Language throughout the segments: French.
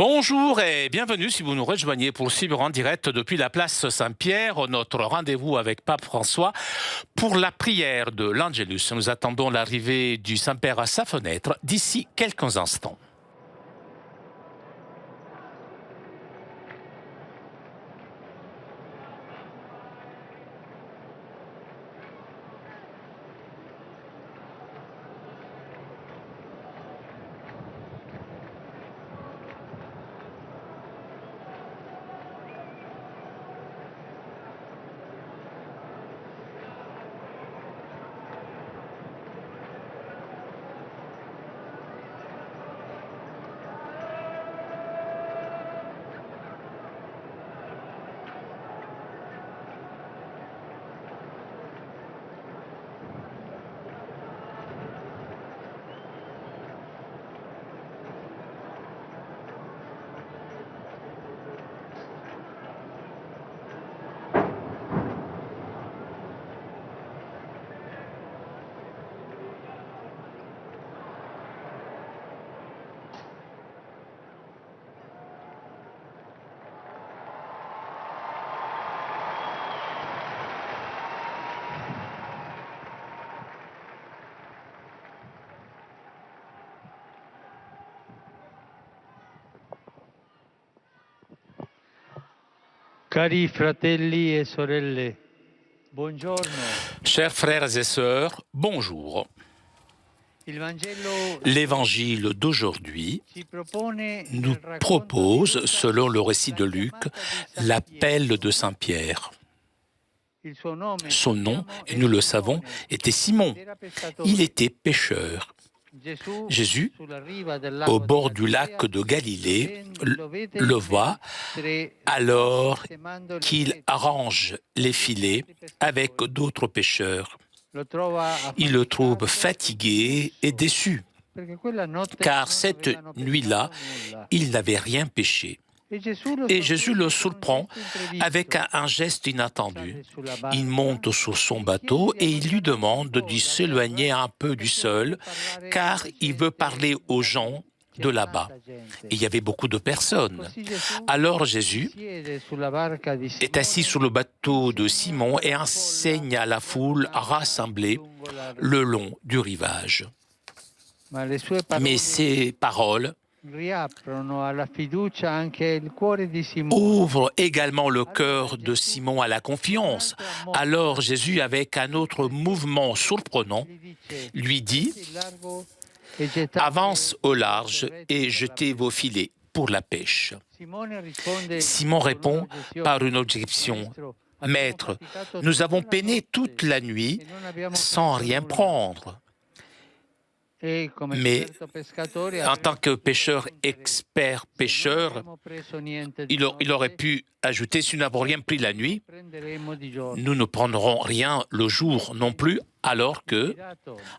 Bonjour et bienvenue si vous nous rejoignez pour suivre en direct depuis la place Saint-Pierre notre rendez-vous avec Pape François pour la prière de l'Angelus. Nous attendons l'arrivée du Saint-Père à sa fenêtre d'ici quelques instants. Cari fratelli e sorelle, buongiorno. Chers frères et sœurs, bonjour. L'évangile d'aujourd'hui nous propose, selon le récit de Luc, l'appel de Saint Pierre. Son nom, et nous le savons, était Simon. Il était pécheur. Jésus, au bord du lac de Galilée, le voit alors qu'il arrange les filets avec d'autres pêcheurs. Il le trouve fatigué et déçu, car cette nuit-là, il n'avait rien pêché. Et Jésus le surprend avec un geste inattendu. Il monte sur son bateau et il lui demande de s'éloigner un peu du sol, car il veut parler aux gens de là-bas. Et il y avait beaucoup de personnes. Alors Jésus est assis sur le bateau de Simon et enseigne à la foule rassemblée le long du rivage. Mais ces paroles ouvre également le cœur de Simon à la confiance. Alors Jésus, avec un autre mouvement surprenant, lui dit « Avance au large et jetez vos filets pour la pêche. » Simon répond par une objection. « Maître, nous avons peiné toute la nuit sans rien prendre. » Mais en tant que pêcheur, expert pêcheur, il aurait pu ajouter « Si nous n'avons rien pris la nuit, nous ne prendrons rien le jour non plus », alors que,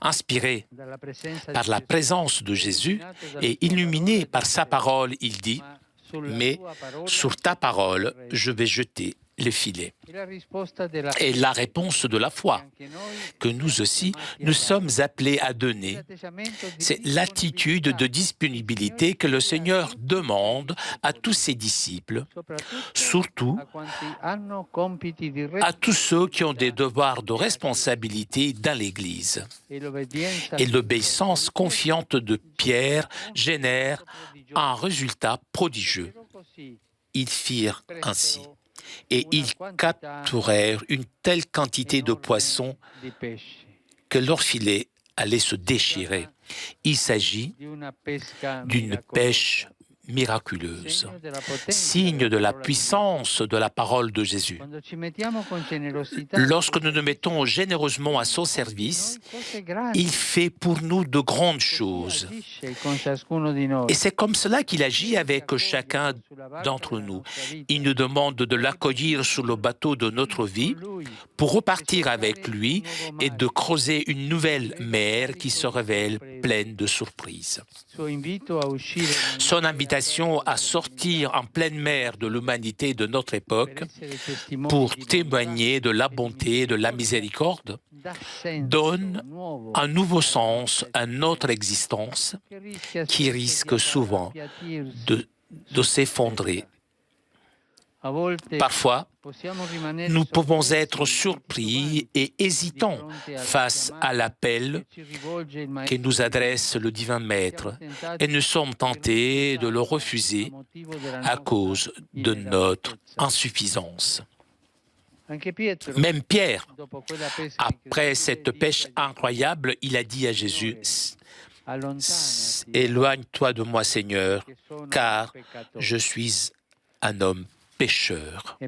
inspiré par la présence de Jésus et illuminé par sa parole, il dit « Mais sur ta parole, je vais jeter les filets. » Et la réponse de la foi que nous aussi, nous sommes appelés à donner, c'est l'attitude de disponibilité que le Seigneur demande à tous ses disciples, surtout à tous ceux qui ont des devoirs de responsabilité dans l'Église. Et l'obéissance confiante de Pierre génère un résultat prodigieux. Ils firent ainsi. Et ils capturèrent une telle quantité de poissons que leur filet allait se déchirer. Il s'agit d'une pêche miraculeuse, signe de la puissance de la parole de Jésus. Lorsque nous nous mettons généreusement à son service, il fait pour nous de grandes choses. Et c'est comme cela qu'il agit avec chacun d'entre nous. Il nous demande de l'accueillir sur le bateau de notre vie pour repartir avec lui et de creuser une nouvelle mer qui se révèle pleine de surprises. Son invitation à sortir en pleine mer de l'humanité de notre époque pour témoigner de la bonté et de la miséricorde donne un nouveau sens à notre existence qui risque souvent de s'effondrer. Parfois, nous pouvons être surpris et hésitants face à l'appel que nous adresse le divin Maître et nous sommes tentés de le refuser à cause de notre insuffisance. Même Pierre, après cette pêche incroyable, il a dit à Jésus, « Éloigne-toi de moi, Seigneur, car je suis un homme pécheur. »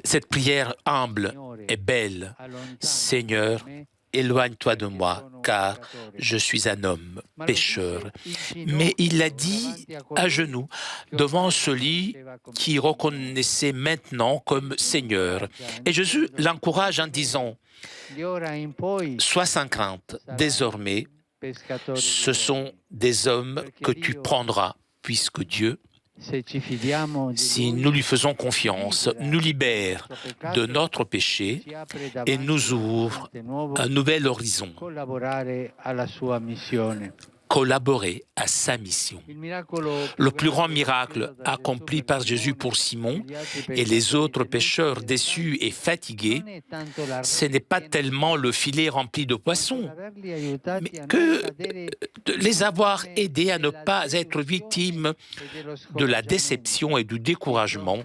Cette prière humble est belle. « Seigneur, éloigne-toi de moi, car je suis un homme pécheur. » Mais il l'a dit à genoux, devant celui qui reconnaissait maintenant comme Seigneur. Et Jésus l'encourage en disant, « Sois sans crainte, désormais, ce sont des hommes que tu prendras, puisque Dieu, si nous lui faisons confiance, nous libère de notre péché et nous ouvre un nouvel horizon. Collaborer à sa mission. Le plus grand miracle accompli par Jésus pour Simon et les autres pêcheurs déçus et fatigués, ce n'est pas tellement le filet rempli de poissons, mais que de les avoir aidés à ne pas être victimes de la déception et du découragement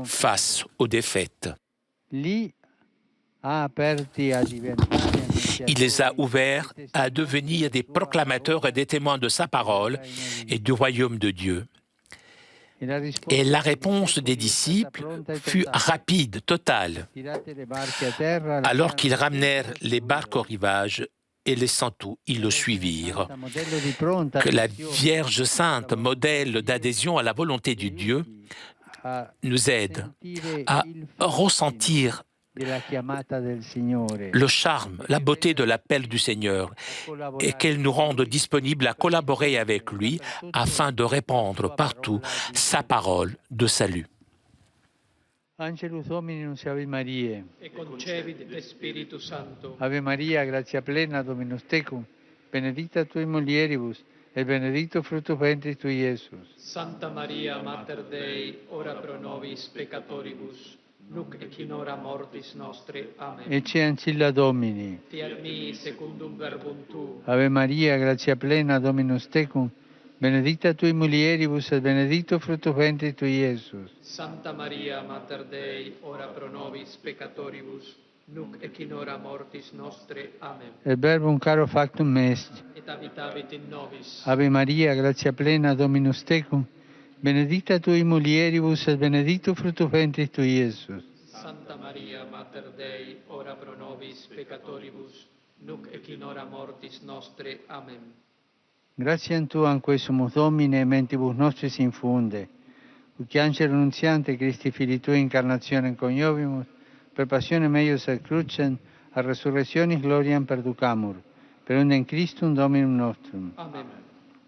face aux défaites. Il les a ouverts à devenir des proclamateurs et des témoins de sa parole et du royaume de Dieu. Et la réponse des disciples fut rapide, totale. Alors qu'ils ramenèrent les barques au rivage et laissant tout, ils le suivirent. Que la Vierge Sainte, modèle d'adhésion à la volonté de Dieu, nous aide à ressentir le charme, la beauté de l'appel du Seigneur et qu'elle nous rende disponibles à collaborer avec lui afin de répandre partout sa parole de salut. Angelus Domini nunciavit Mariae. E concevit de Spiritu Sancto. Ave Maria, gratia plena, Dominus tecum, benedicta tui mulieribus, et benedictus fructus ventris tui, Iesus. Santa Maria, Mater Dei, ora pro nobis peccatoribus, nunc et in hora mortis nostre. Amen. Ecce ancilla Domini. Fiat mi secundum verbum tu. Ave Maria, gratia plena, Dominus tecum, benedicta tui mulieribus, et benedictus fructus ventris tui, Iesus. Santa Maria, Mater Dei, ora pro nobis peccatoribus, nunc et in hora mortis nostre. Amen. Et verbum caro factum est. Et habitavit in nobis. Ave Maria, gratia plena, Dominus tecum, benedicta tui mulieribus, et benedictus fructus ventris tui, Iesus. Santa Maria, Mater Dei, ora pro nobis peccatoribus, nunc et in hora mortis nostre. Amen. Gratiam Tuam quae sumus Domine, mentibus nostris infunde, ut angelo nuntiante Christi Filii Tui incarnationem coniovimus, per passionem eius et crucem, a resurrectionis gloriam perducamur, per undem Christum Dominum nostrum. Amen.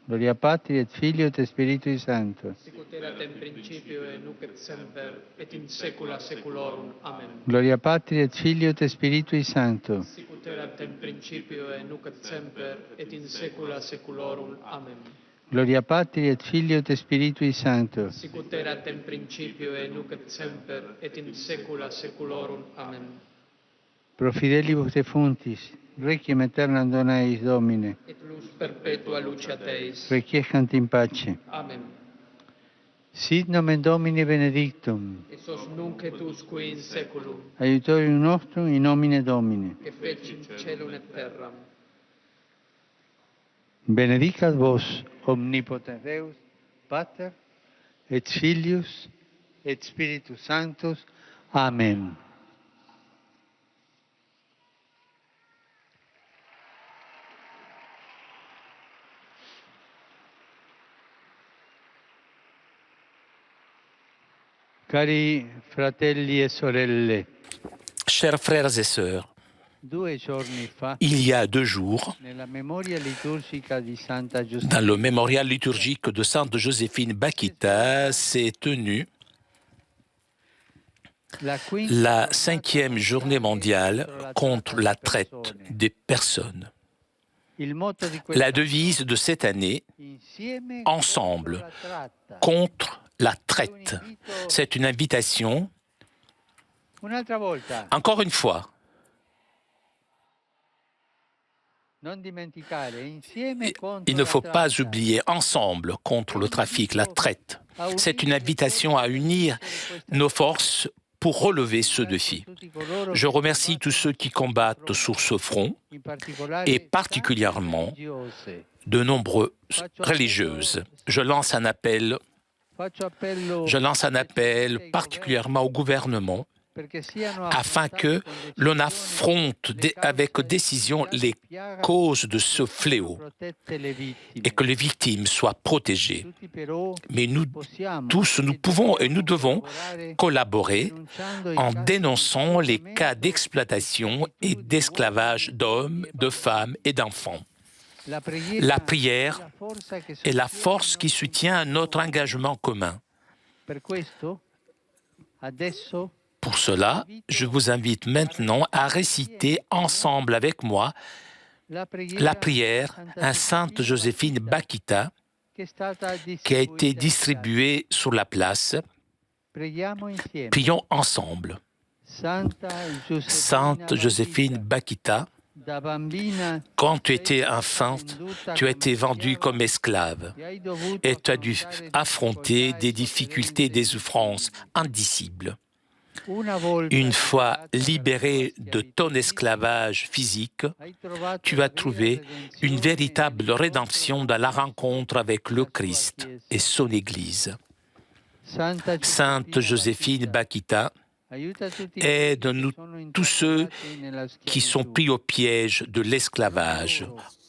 Gloria Patri et Filio et Spiritui Sancto. Sicut erat in principio et nunc et semper et in saecula saeculorum. Amen. Gloria Patri et Filio et Spiritui Sancto. Sicut erat in principio et nunc et semper et in saecula saeculorum. Amen. Gloria Patri et Filio et Spiritui Sancto. Sicut erat in principio et nunc et semper et in saecula saeculorum. Amen. Pro fidelibus defuntis, requiem aeternam dona eis Domine, Et lux perpetua luceat eis. requiescant in pace. Amen. Sit nomen Domini benedictum, Et sos nunc et usque in saeculum, aiutorium nostrum in nomine Domini. que fecit celum et terram. Benedicat vos, omnipotens Deus, Pater, et Filius, et Spiritus Sanctus. Amen. Cari fratelli e sorelle, Chers frères et sœurs, 2 giorni fa, il y a 2 jours, nella memoria liturgica di Santa dans Giuseppina, le mémorial liturgique de Sainte Joséphine Bakhita, s'est tenue la 5e journée mondiale contre la traite des personnes. La devise de cette année, ensemble, contre la traite. C'est une invitation, encore une fois, il ne faut pas oublier ensemble contre le trafic, la traite. C'est une invitation à unir nos forces pour relever ce défi. Je remercie tous ceux qui combattent sur ce front et particulièrement de nombreuses religieuses. Je lance un appel particulièrement au gouvernement afin que l'on affronte avec décision les causes de ce fléau et que les victimes soient protégées. Mais nous tous, nous pouvons et nous devons collaborer en dénonçant les cas d'exploitation et d'esclavage d'hommes, de femmes et d'enfants. La prière est la force qui soutient notre engagement commun. Pour cela, je vous invite maintenant à réciter ensemble avec moi la prière à Sainte Joséphine Bakhita qui a été distribuée sur la place. Prions ensemble. Sainte Joséphine Bakhita, quand tu étais infante, tu as été vendue comme esclave et tu as dû affronter des difficultés et des souffrances indicibles. Une fois libéré de ton esclavage physique, tu as trouvé une véritable rédemption dans la rencontre avec le Christ et son Église. Sainte Joséphine Bakhita, aide-nous tous ceux qui sont pris au piège de l'esclavage.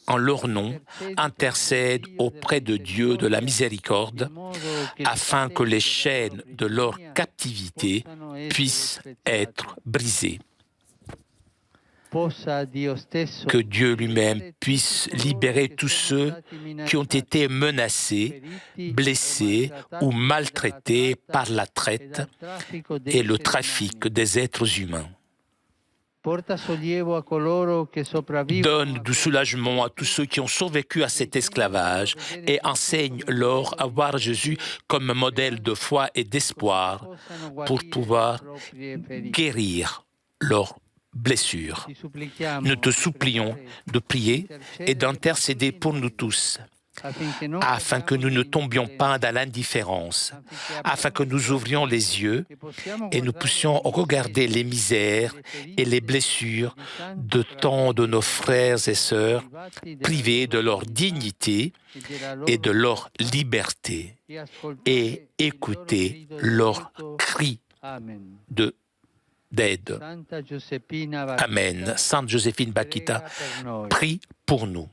En leur nom, intercède auprès de Dieu de la miséricorde, afin que les chaînes de leur captivité puissent être brisées. Que Dieu lui-même puisse libérer tous ceux qui ont été menacés, blessés ou maltraités par la traite et le trafic des êtres humains. Donne du soulagement à tous ceux qui ont survécu à cet esclavage et enseigne-leur à voir Jésus comme modèle de foi et d'espoir pour pouvoir guérir leurs blessures. Nous te supplions de prier et d'intercéder pour nous tous, afin que nous ne tombions pas dans l'indifférence, afin que nous ouvrions les yeux et nous puissions regarder les misères et les blessures de tant de nos frères et sœurs privés de leur dignité et de leur liberté et écouter leurs cris d'aide. Amen. Sainte Joséphine Bakhita, prie pour nous.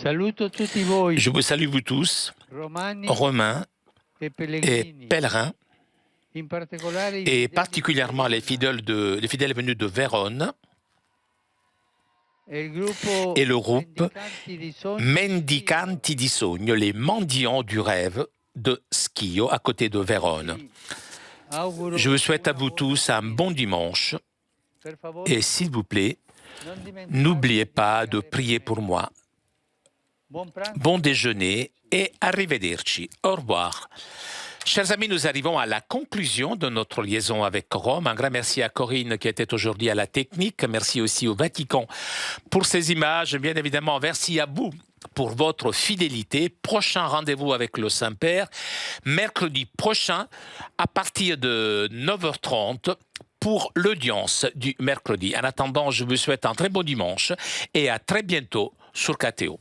Je vous salue vous tous, Romains et pèlerins, et particulièrement les fidèles venus de Vérone et le groupe Mendicanti di Sogno, les mendiants du rêve de Schio, à côté de Vérone. Je vous souhaite à vous tous un bon dimanche et s'il vous plaît, n'oubliez pas de prier pour moi. Bon déjeuner et arrivederci. Au revoir. Chers amis, nous arrivons à la conclusion de notre liaison avec Rome. Un grand merci à Corinne qui était aujourd'hui à la technique. Merci aussi au Vatican pour ces images. Bien évidemment, merci à vous pour votre fidélité. Prochain rendez-vous avec le Saint-Père, mercredi prochain à partir de 9h30 pour l'audience du mercredi. En attendant, je vous souhaite un très bon dimanche et à très bientôt sur KTO.